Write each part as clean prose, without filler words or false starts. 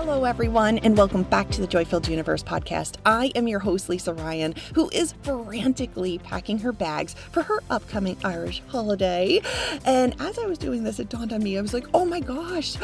Hello, everyone, and welcome back to the Joy-Filled Universe podcast. I am your host, Lisa Ryan, who is frantically packing her bags for her upcoming Irish holiday. And as I was doing this, it dawned on me, I was like, oh my gosh,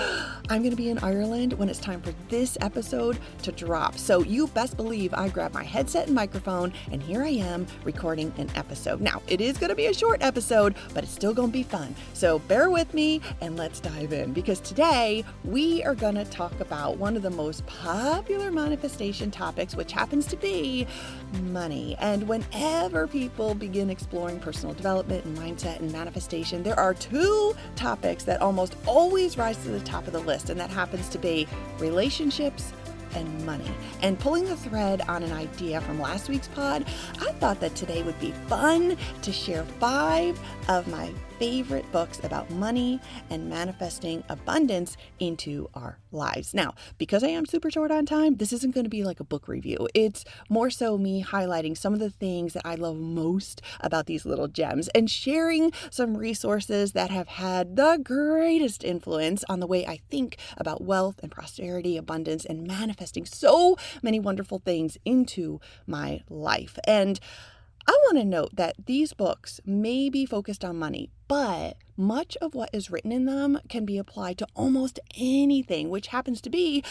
I'm going to be in Ireland when it's time for this episode to drop. So you best believe I grabbed my headset and microphone, and here I am recording an episode. Now, it is going to be a short episode, but it's still going to be fun. So bear with me and let's dive in, because today we are going to talk about one of the most popular manifestation topics, which happens to be money. And whenever people begin exploring personal development and mindset and manifestation, there are two topics that almost always rise to the top of the list, and that happens to be relationships and money. And pulling the thread on an idea from last week's pod, I thought that today would be fun to share 5 of my favorite books about money and manifesting abundance into our lives. Now, because I am super short on time, this isn't going to be like a book review. It's more so me highlighting some of the things that I love most about these little gems and sharing some resources that have had the greatest influence on the way I think about wealth and prosperity, abundance, and manifesting so many wonderful things into my life. And I want to note that these books may be focused on money, but much of what is written in them can be applied to almost anything, which happens to be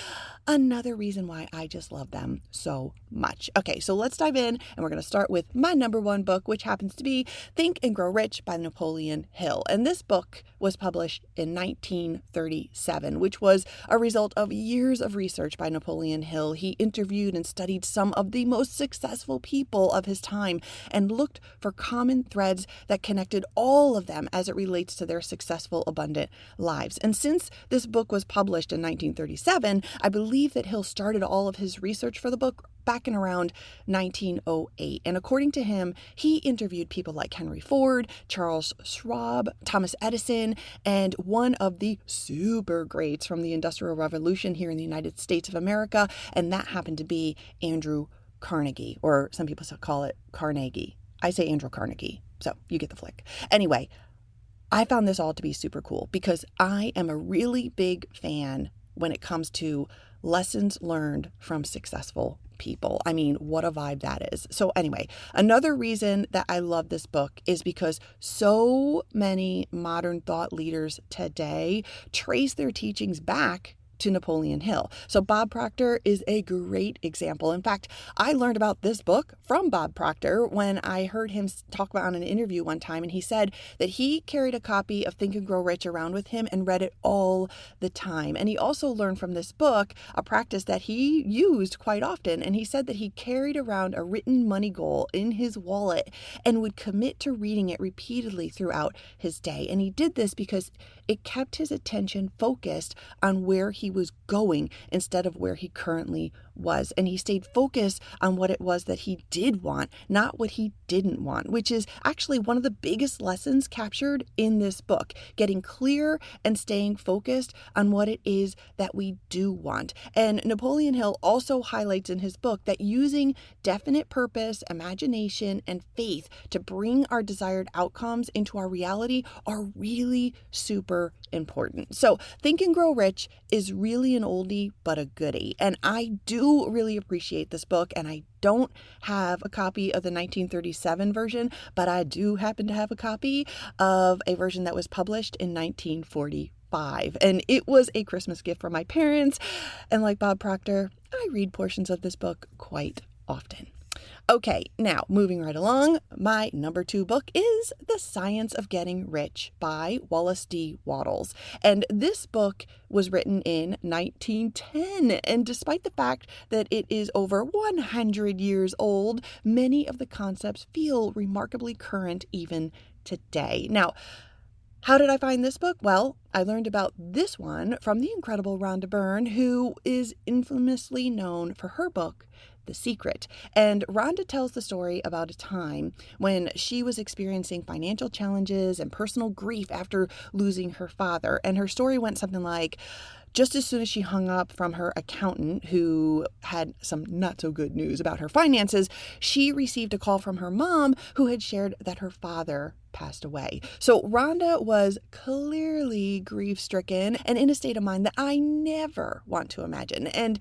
another reason why I just love them so much. Okay, so let's dive in, and we're going to start with my number one book, which happens to be Think and Grow Rich by Napoleon Hill. And this book was published in 1937, which was a result of years of research by Napoleon Hill. He interviewed and studied some of the most successful people of his time and looked for common threads that connected all of them as it relates to their successful, abundant lives. And since this book was published in 1937, I believe that Hill started all of his research for the book back in around 1908. And according to him, he interviewed people like Henry Ford, Charles Schwab, Thomas Edison, and one of the super greats from the Industrial Revolution here in the United States of America, and that happened to be Andrew Carnegie, or some people call it Carnegie. I say Andrew Carnegie, so you get the flick. Anyway, I found this all to be super cool because I am a really big fan when it comes to lessons learned from successful people. I mean, what a vibe that is. So anyway, another reason that I love this book is because so many modern thought leaders today trace their teachings back to Napoleon Hill. So Bob Proctor is a great example. In fact, I learned about this book from Bob Proctor when I heard him talk about on an interview one time, and he said that he carried a copy of Think and Grow Rich around with him and read it all the time. And he also learned from this book a practice that he used quite often, and he said that he carried around a written money goal in his wallet and would commit to reading it repeatedly throughout his day. And he did this because it kept his attention focused on where he was going instead of where he currently was. And he stayed focused on what it was that he did want, not what he didn't want, which is actually one of the biggest lessons captured in this book, getting clear and staying focused on what it is that we do want. And Napoleon Hill also highlights in his book that using definite purpose, imagination, and faith to bring our desired outcomes into our reality are really super important. So Think and Grow Rich is really an oldie but a goodie. And I do really appreciate this book, and I don't have a copy of the 1937 version, but I do happen to have a copy of a version that was published in 1945. And it was a Christmas gift from my parents. And like Bob Proctor, I read portions of this book quite often. Okay, now moving right along, my number 2 book is The Science of Getting Rich by Wallace D. Wattles. And this book was written in 1910. And despite the fact that it is over 100 years old, many of the concepts feel remarkably current even today. Now, how did I find this book? Well, I learned about this one from the incredible Rhonda Byrne, who is infamously known for her book, The Secret. And Rhonda tells the story about a time when she was experiencing financial challenges and personal grief after losing her father. And her story went something like, just as soon as she hung up from her accountant, who had some not so good news about her finances, she received a call from her mom, who had shared that her father passed away. So Rhonda was clearly grief-stricken and in a state of mind that I never want to imagine. And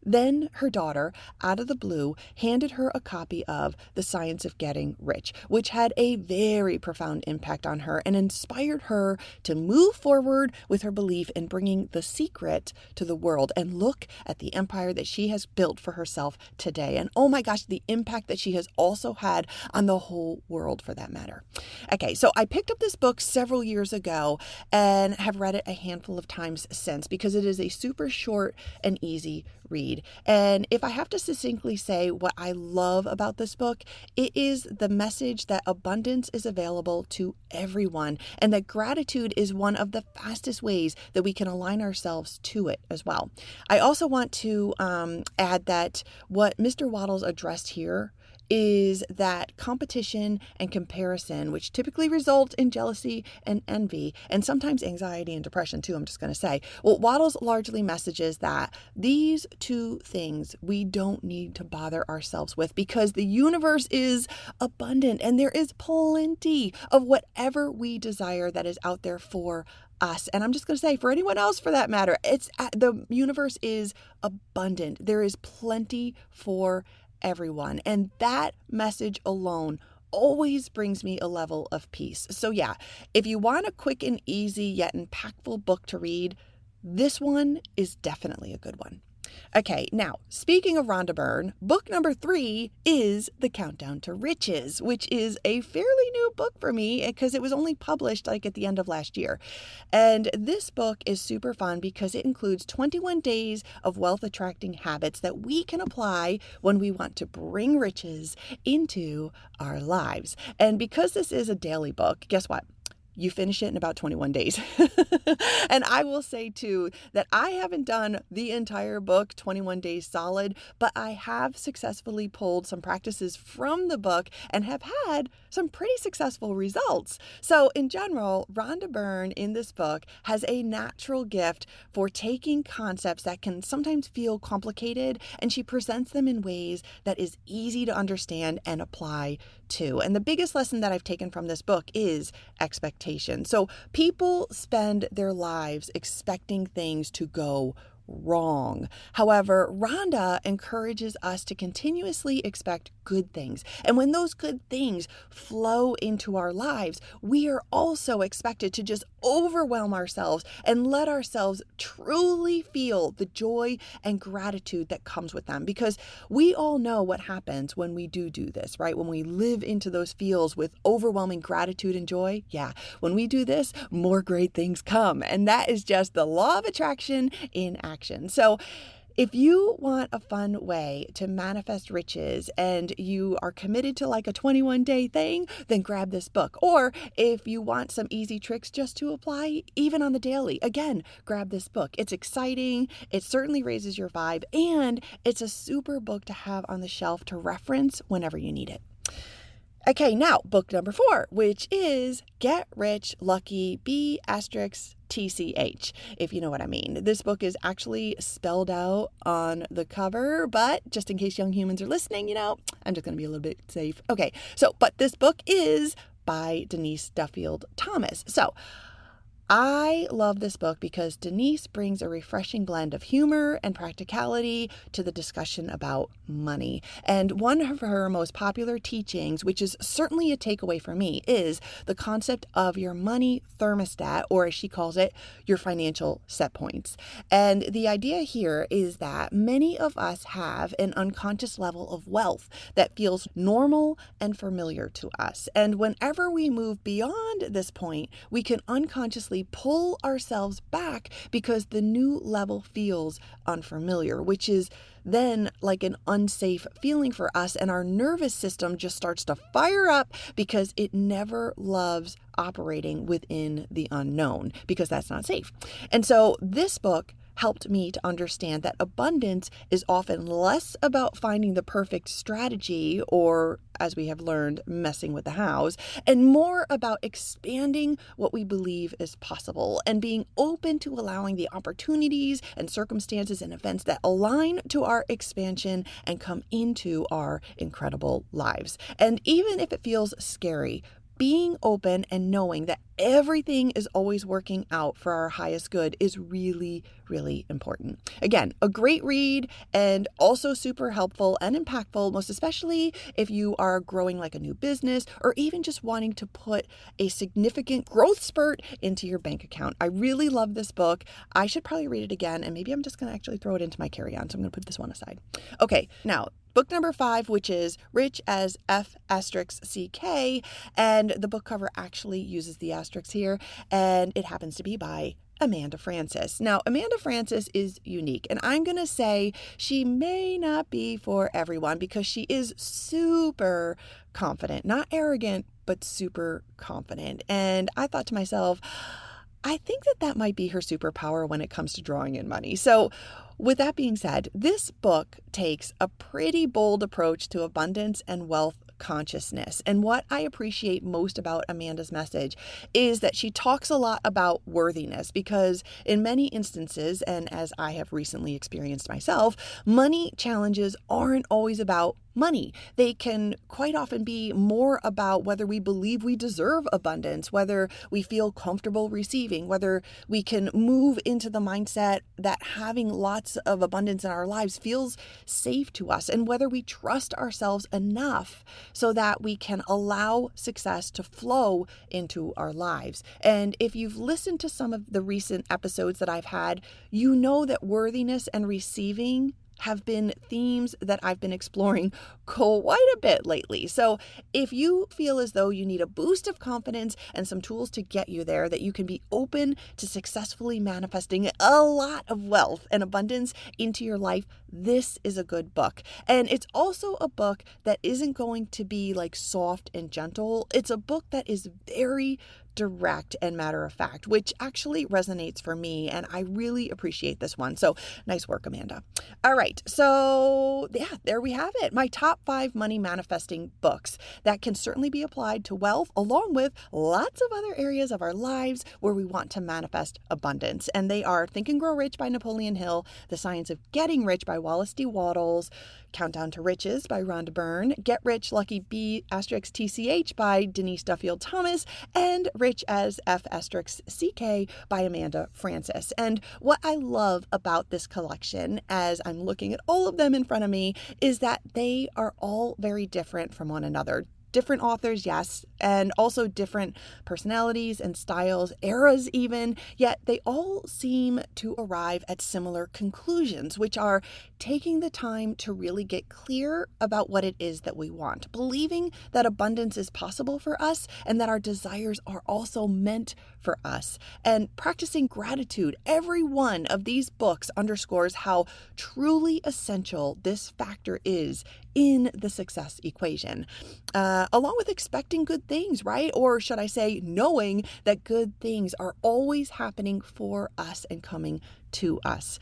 then her daughter, out of the blue, handed her a copy of The Science of Getting Rich, which had a very profound impact on her and inspired her to move forward with her belief in bringing the secret to the world. And look at the empire that she has built for herself today. And oh my gosh, the impact that she has also had on the whole world for that matter. Okay, so I picked up this book several years ago and have read it a handful of times since because it is a super short and easy read. And if I have to succinctly say what I love about this book, it is the message that abundance is available to everyone and that gratitude is one of the fastest ways that we can align ourselves to it as well. I also want to add that what Mr. Waddles addressed here is that competition and comparison, which typically result in jealousy and envy, and sometimes anxiety and depression too, I'm just going to say. Well, Waddles largely messages that these two things we don't need to bother ourselves with because the universe is abundant and there is plenty of whatever we desire that is out there for us. And I'm just going to say, for anyone else for that matter, the universe is abundant. There is plenty for everyone. And that message alone always brings me a level of peace. So yeah, if you want a quick and easy yet impactful book to read, this one is definitely a good one. Okay, now, speaking of Rhonda Byrne, book number 3 is The Countdown to Riches, which is a fairly new book for me because it was only published like at the end of last year. And this book is super fun because it includes 21 days of wealth attracting habits that we can apply when we want to bring riches into our lives. And because this is a daily book, guess what? You finish it in about 21 days. And I will say too that I haven't done the entire book 21 days solid, but I have successfully pulled some practices from the book and have had some pretty successful results. So in general, Rhonda Byrne in this book has a natural gift for taking concepts that can sometimes feel complicated, and she presents them in ways that is easy to understand and apply to. And the biggest lesson that I've taken from this book is expectation. So people spend their lives expecting things to go wrong. However, Rhonda encourages us to continuously expect good things. And when those good things flow into our lives, we are also expected to just overwhelm ourselves and let ourselves truly feel the joy and gratitude that comes with them. Because we all know what happens when we do this, right? When we live into those feels with overwhelming gratitude and joy. Yeah, when we do this, more great things come. And that is just the law of attraction in action. So if you want a fun way to manifest riches and you are committed to like a 21-day thing, then grab this book. Or if you want some easy tricks just to apply even on the daily, again, grab this book. It's exciting. It certainly raises your vibe, and it's a super book to have on the shelf to reference whenever you need it. Okay, now book number 4, which is Get Rich Lucky B*TCH, if you know what I mean. This book is actually spelled out on the cover, but just in case young humans are listening, I'm just going to be a little bit safe. Okay, but this book is by Denise Duffield Thomas. So I love this book because Denise brings a refreshing blend of humor and practicality to the discussion about money. And one of her most popular teachings, which is certainly a takeaway for me, is the concept of your money thermostat, or as she calls it, your financial set points. And the idea here is that many of us have an unconscious level of wealth that feels normal and familiar to us. And whenever we move beyond this point, we can unconsciously pull ourselves back because the new level feels unfamiliar, which is then like an unsafe feeling for us, and our nervous system just starts to fire up because it never loves operating within the unknown because that's not safe. And so this book helped me to understand that abundance is often less about finding the perfect strategy, or as we have learned, messing with the hows, and more about expanding what we believe is possible and being open to allowing the opportunities and circumstances and events that align to our expansion and come into our incredible lives. And even if it feels scary, being open and knowing that everything is always working out for our highest good is really, really important. Again, a great read and also super helpful and impactful, most especially if you are growing like a new business or even just wanting to put a significant growth spurt into your bank account. I really love this book. I should probably read it again, and maybe I'm just going to actually throw it into my carry-on. So I'm going to put this one aside. Okay, now book number 5, which is Rich as F***CK, and the book cover actually uses the asterisk here, and it happens to be by Amanda Frances. Now, Amanda Frances is unique, and I'm going to say she may not be for everyone because she is super confident, not arrogant, but super confident. And I thought to myself, I think that might be her superpower when it comes to drawing in money. So with that being said, this book takes a pretty bold approach to abundance and wealth consciousness. And what I appreciate most about Amanda's message is that she talks a lot about worthiness, because in many instances, and as I have recently experienced myself, money challenges aren't always about money. They can quite often be more about whether we believe we deserve abundance, whether we feel comfortable receiving, whether we can move into the mindset that having lots of abundance in our lives feels safe to us, and whether we trust ourselves enough so that we can allow success to flow into our lives. And if you've listened to some of the recent episodes that I've had, you know that worthiness and receiving have been themes that I've been exploring quite a bit lately. So if you feel as though you need a boost of confidence and some tools to get you there, that you can be open to successfully manifesting a lot of wealth and abundance into your life, this is a good book. And it's also a book that isn't going to be like soft and gentle. It's a book that is very direct and matter of fact, which actually resonates for me, and I really appreciate this one. So nice work, Amanda. All right, so yeah, there we have it. My top 5 money manifesting books that can certainly be applied to wealth, along with lots of other areas of our lives where we want to manifest abundance. And they are Think and Grow Rich by Napoleon Hill, The Science of Getting Rich by Wallace D. Wattles, Countdown to Riches by Rhonda Byrne, Get Rich Lucky B *TCH by Denise Duffield Thomas, and Rich as F***CK by Amanda Frances. And what I love about this collection, as I'm looking at all of them in front of me, is that they are all very different from one another. Different authors, yes, and also different personalities and styles, eras even, yet they all seem to arrive at similar conclusions, which are taking the time to really get clear about what it is that we want, believing that abundance is possible for us and that our desires are also meant for us, and practicing gratitude. Every one of these books underscores how truly essential this factor is in the success equation, along with expecting good things, right? Or should I say, knowing that good things are always happening for us and coming to us,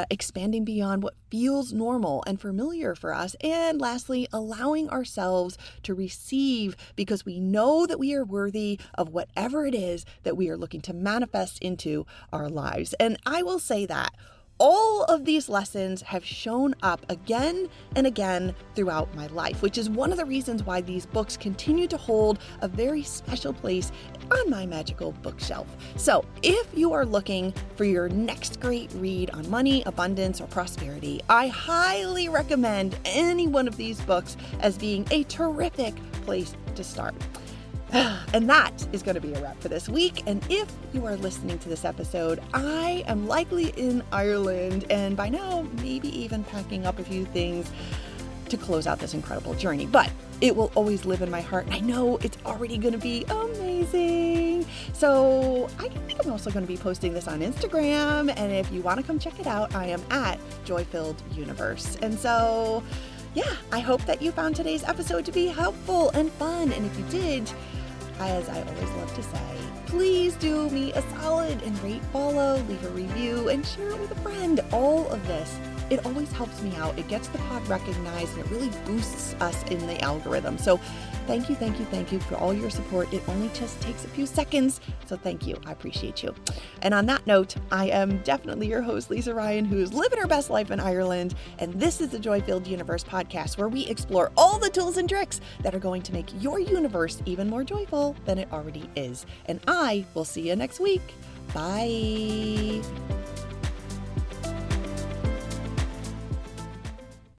expanding beyond what feels normal and familiar for us. And lastly, allowing ourselves to receive because we know that we are worthy of whatever it is that we are looking to manifest into our lives. And I will say that all of these lessons have shown up again and again throughout my life, which is one of the reasons why these books continue to hold a very special place on my magical bookshelf. So if you are looking for your next great read on money, abundance, or prosperity, I highly recommend any one of these books as being a terrific place to start. And that is going to be a wrap for this week. And if you are listening to this episode, I am likely in Ireland, and by now, maybe even packing up a few things to close out this incredible journey. But it will always live in my heart. And I know it's already going to be amazing. So I think I'm also going to be posting this on Instagram. And if you want to come check it out, I am at Joy-Filled Universe. And so, yeah, I hope that you found today's episode to be helpful and fun. And if you did, as I always love to say, please do me a solid and rate, follow, leave a review, and share it with a friend. All of this it always helps me out. It gets the pod recognized and it really boosts us in the algorithm. So thank you for all your support. It only just takes a few seconds. So thank you. I appreciate you. And on that note, I am definitely your host, Lisa Ryan, who's living her best life in Ireland. And this is the Joy-Filled Universe podcast, where we explore all the tools and tricks that are going to make your universe even more joyful than it already is. And I will see you next week. Bye.